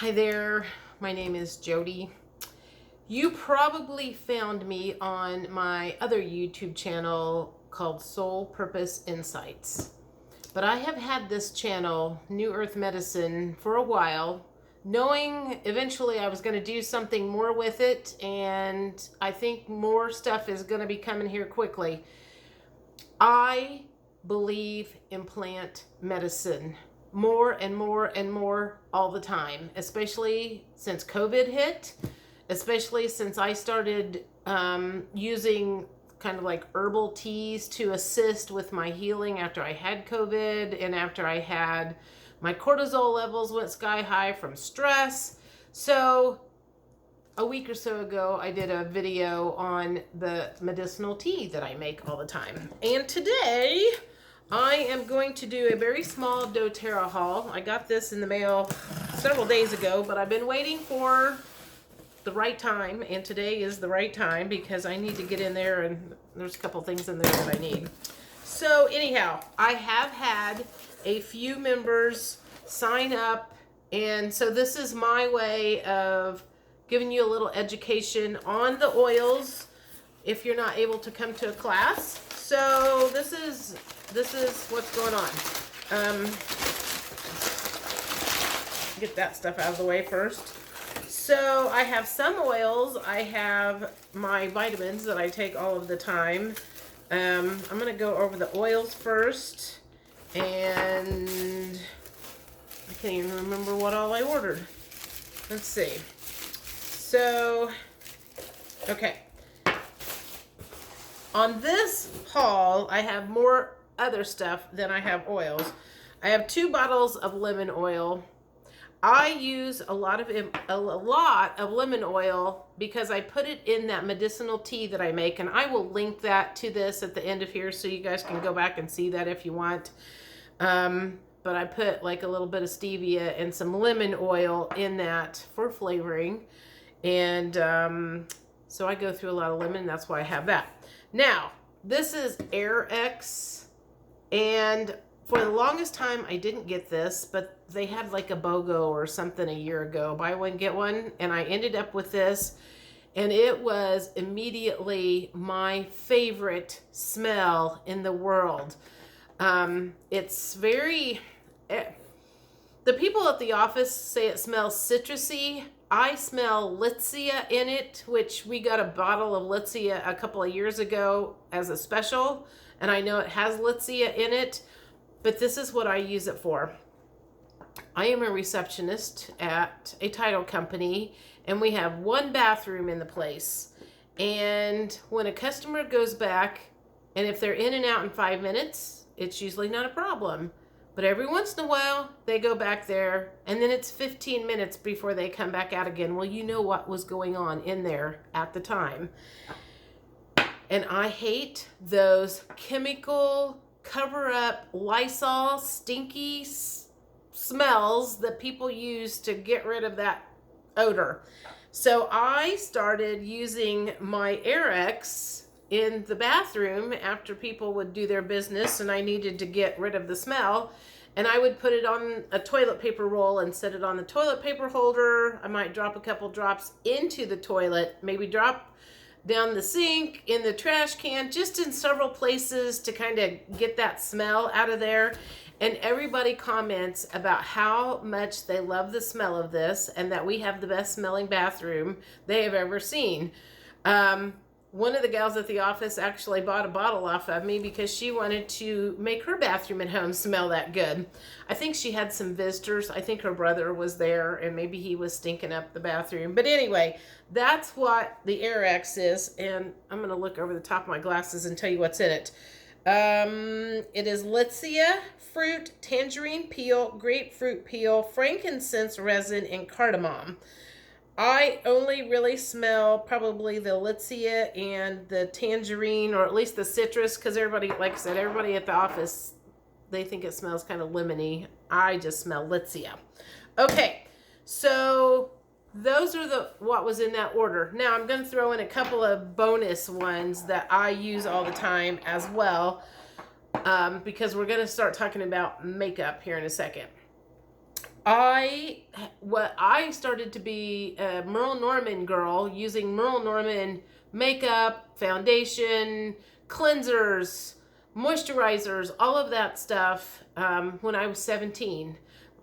Hi there, my name is Jody. You probably found me on my other YouTube channel called Soul Purpose Insights. But I have had this channel, New Earth Medicine, for a while, knowing eventually I was going to do something more with it, and I think more stuff is going to be coming here quickly. I believe in plant medicine more and more and more all the time, especially since COVID hit, especially since I started using kind of like herbal teas to assist with my healing after I had COVID and after I had my cortisol levels went sky high from stress. So a week or so ago, I did a video on the medicinal tea that I make all the time. And today, I am going to do a very small doTerra haul. I got this in the mail several days ago, but I've been waiting for the right time, and today is the right time because I need to get in there, and there's a couple things in there that I need. So anyhow, I have had a few members sign up, and so this is my way of giving you a little education on the oils if you're not able to come to a class. So this is what's going on. Get that stuff out of the way first. So I have some oils. I have my vitamins that I take all of the time. I'm going to go over the oils first, and I can't even remember what all I ordered. Let's see. So, okay. On this haul, I have more other stuff than I have oils. I have 2 bottles of lemon oil. I use a lot of lemon oil because I put it in that medicinal tea that I make, and I will link that to this at the end of here so you guys can go back and see that if you want. But I put like a little bit of stevia and some lemon oil in that for flavoring. And so I go through a lot of lemon. That's why I have that. Now, this is AirX, and for the longest time I didn't get this, but they had like a BOGO or something a year ago, buy one get one, and I ended up with this, and it was immediately my favorite smell in the world. It's very, the people at the office say it smells citrusy. I smell Litsea in it, which we got a bottle of Litsea a couple of years ago as a special, and I know it has Litsea in it, but this is what I use it for. I am a receptionist at a title company, and we have 1 bathroom in the place. And when a customer goes back, and if they're in and out in 5 minutes, it's usually not a problem. But every once in a while, they go back there, and then it's 15 minutes before they come back out again. Well, you know what was going on in there at the time. And I hate those chemical cover-up Lysol stinky smells that people use to get rid of that odor. So I started using my AirX in the bathroom after people would do their business and I needed to get rid of the smell, and I would put it on a toilet paper roll and set it on the toilet paper holder. I might drop a couple drops into the toilet, maybe drop down the sink, in the trash can, just in several places to kind of get that smell out of there. And everybody comments about how much they love the smell of this and that we have the best smelling bathroom they have ever seen. One of the gals at the office actually bought a bottle off of me because she wanted to make her bathroom at home smell that good. I think she had some visitors. I think her brother was there and maybe he was stinking up the bathroom. But anyway, that's what the AirX is. And I'm going to look over the top of my glasses and tell you what's in it. It is Litsea, fruit, tangerine peel, grapefruit peel, frankincense resin, and cardamom. I only really smell probably the Litsea and the tangerine, or at least the citrus, because everybody, like I said, everybody at the office, they think it smells kind of lemony. I just smell Litsea. Okay, so those are what was in that order. Now I'm going to throw in a couple of bonus ones that I use all the time as well, because we're going to start talking about makeup here in a second. I started to be a Merle Norman girl using Merle Norman makeup, foundation, cleansers, moisturizers, all of that stuff when I was 17.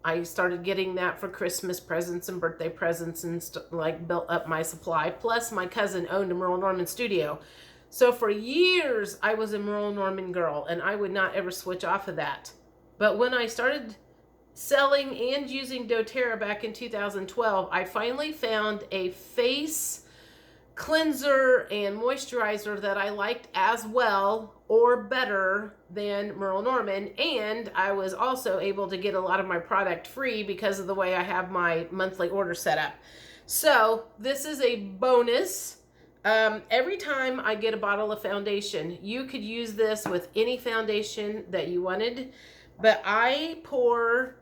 I started getting that for Christmas presents and birthday presents and like built up my supply. Plus, my cousin owned a Merle Norman studio. So for years, I was a Merle Norman girl, and I would not ever switch off of that. But when I started selling and using doTerra back in 2012, I finally found a face cleanser and moisturizer that I liked as well or better than Merle Norman, and I was also able to get a lot of my product free because of the way I have my monthly order set up. So this is a bonus. Every time I get a bottle of foundation, you could use this with any foundation that you wanted, but I pour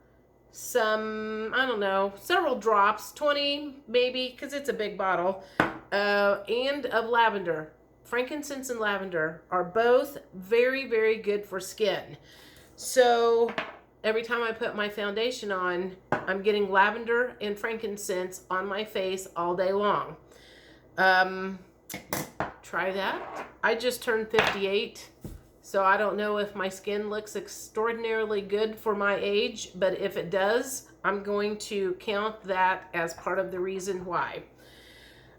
some, I don't know, several drops, 20 maybe, because it's a big bottle, and of lavender. Frankincense and lavender are both very, very good for skin. So every time I put my foundation on, I'm getting lavender and frankincense on my face all day long. Try that. I just turned 58. So I don't know if my skin looks extraordinarily good for my age, but if it does, I'm going to count that as part of the reason why.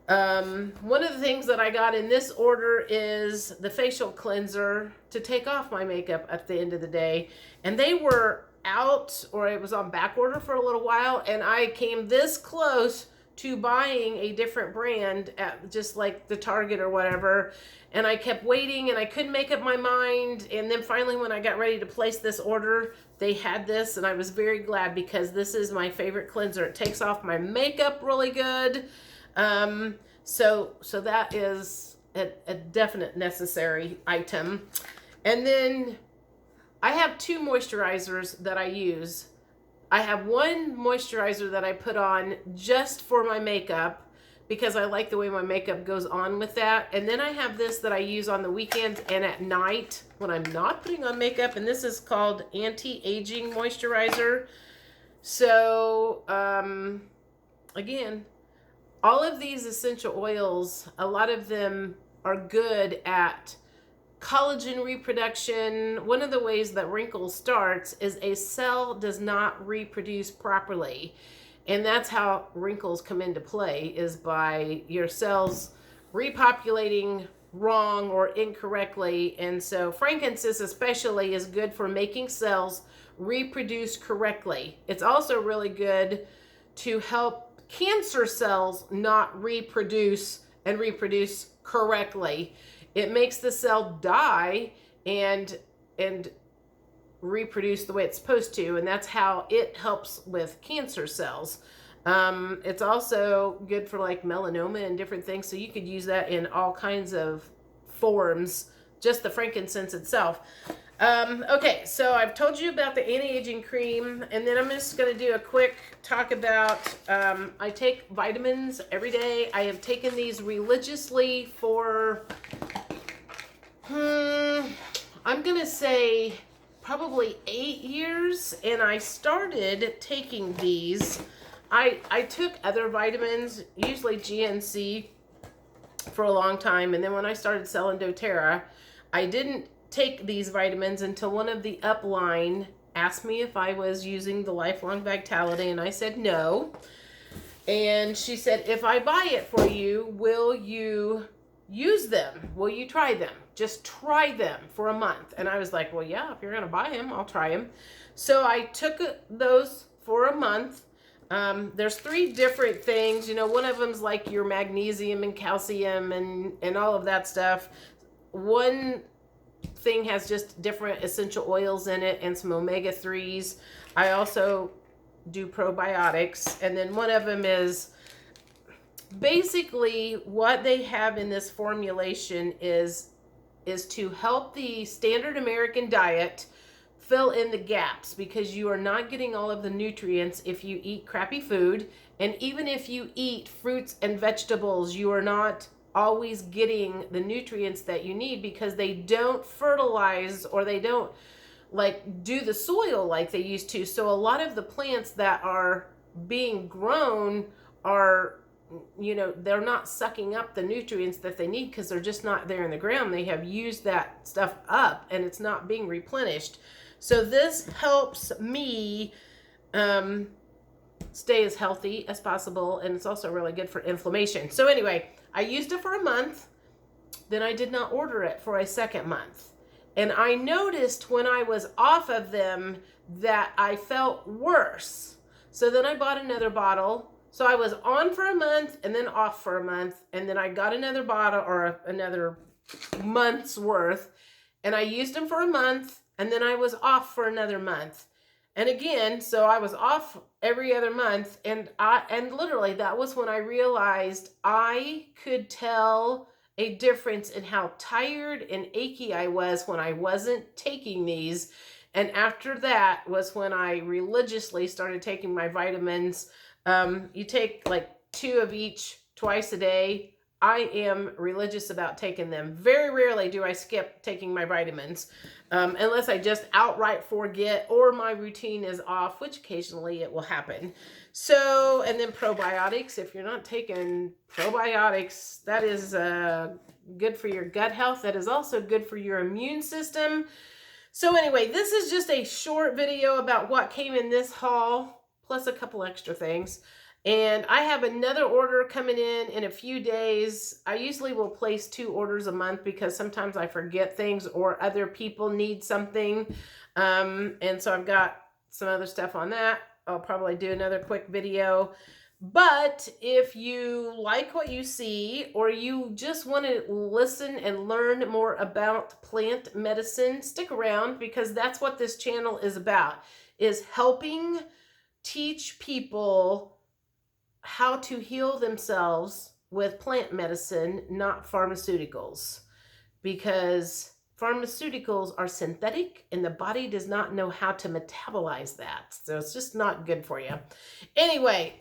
One of the things that I got in this order is the facial cleanser to take off my makeup at the end of the day. And they were out, or it was on back order for a little while, and I came this close to buying a different brand at just like the Target or whatever, and I kept waiting and I couldn't make up my mind. And then finally, when I got ready to place this order, they had this, and I was very glad because this is my favorite cleanser. It takes off my makeup really good. So that is a definite necessary item. And then I have two moisturizers that I use. I have one moisturizer that I put on just for my makeup because I like the way my makeup goes on with that. And then I have this that I use on the weekends and at night when I'm not putting on makeup, and this is called Anti-Aging Moisturizer. So, again, all of these essential oils, a lot of them are good at collagen reproduction. One of the ways that wrinkles starts is a cell does not reproduce properly. And that's how wrinkles come into play, is by your cells repopulating wrong or incorrectly. And so frankincense especially is good for making cells reproduce correctly. It's also really good to help cancer cells not reproduce and reproduce correctly. It makes the cell die and reproduce the way it's supposed to, and that's how it helps with cancer cells. It's also good for like melanoma and different things, so you could use that in all kinds of forms, just the frankincense itself. Okay, so I've told you about the anti-aging cream, and then I'm just going to do a quick talk about, I take vitamins every day. I have taken these religiously for, I'm going to say probably 8 years, and I started taking these. I took other vitamins, usually GNC, for a long time, and then when I started selling doTerra, I didn't take these vitamins until one of the upline asked me if I was using the Lifelong Vitality, and I said no. And she said, if I buy it for you, will you use them? Will you try them? Just try them for a month. And I was like, well, yeah, if you're going to buy them, I'll try them. So I took those for a month. There's 3 different things. You know, one of them's like your magnesium and calcium and all of that stuff. One thing has just different essential oils in it and some omega-3s. I also do probiotics. And then one of them is basically what they have in this formulation is to help the standard American diet fill in the gaps, because you are not getting all of the nutrients if you eat crappy food. And even if you eat fruits and vegetables, you are not always getting the nutrients that you need because they don't fertilize, or they don't like do the soil like they used to. So a lot of the plants that are being grown are, you know, they're not sucking up the nutrients that they need because they're just not there in the ground. They have used that stuff up and it's not being replenished. So this helps me stay as healthy as possible, and it's also really good for inflammation. So anyway, I used it for a month, then I did not order it for a second month. And I noticed when I was off of them that I felt worse. So then I bought another bottle. So I was on for a month and then off for a month. And then I got another bottle, or another month's worth. And I used them for a month. And then I was off for another month. And again, so I was off every other month. And literally that was when I realized I could tell a difference in how tired and achy I was when I wasn't taking these. And after that was when I religiously started taking my vitamins. You take like 2 of each twice a day. I am religious about taking them. Very rarely do I skip taking my vitamins, unless I just outright forget or my routine is off, which occasionally it will happen. So, and then probiotics. If you're not taking probiotics, that is good for your gut health. That is also good for your immune system. So anyway, this is just a short video about what came in this haul, plus a couple extra things. And I have another order coming in a few days. I usually will place 2 orders a month because sometimes I forget things or other people need something. And so I've got some other stuff on that. I'll probably do another quick video. But if you like what you see, or you just want to listen and learn more about plant medicine, stick around, because that's what this channel is about, is helping teach people how to heal themselves with plant medicine, not pharmaceuticals, because pharmaceuticals are synthetic and the body does not know how to metabolize that. So it's just not good for you. Anyway,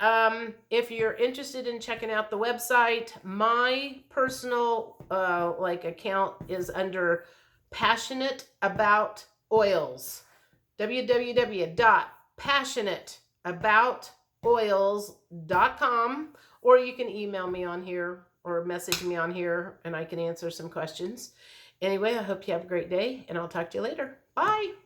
if you're interested in checking out the website, my personal account is under Passionate About Oils. www.passionateaboutoils.com, or you can email me on here or message me on here and I can answer some questions. Anyway, I hope you have a great day, and I'll talk to you later. Bye.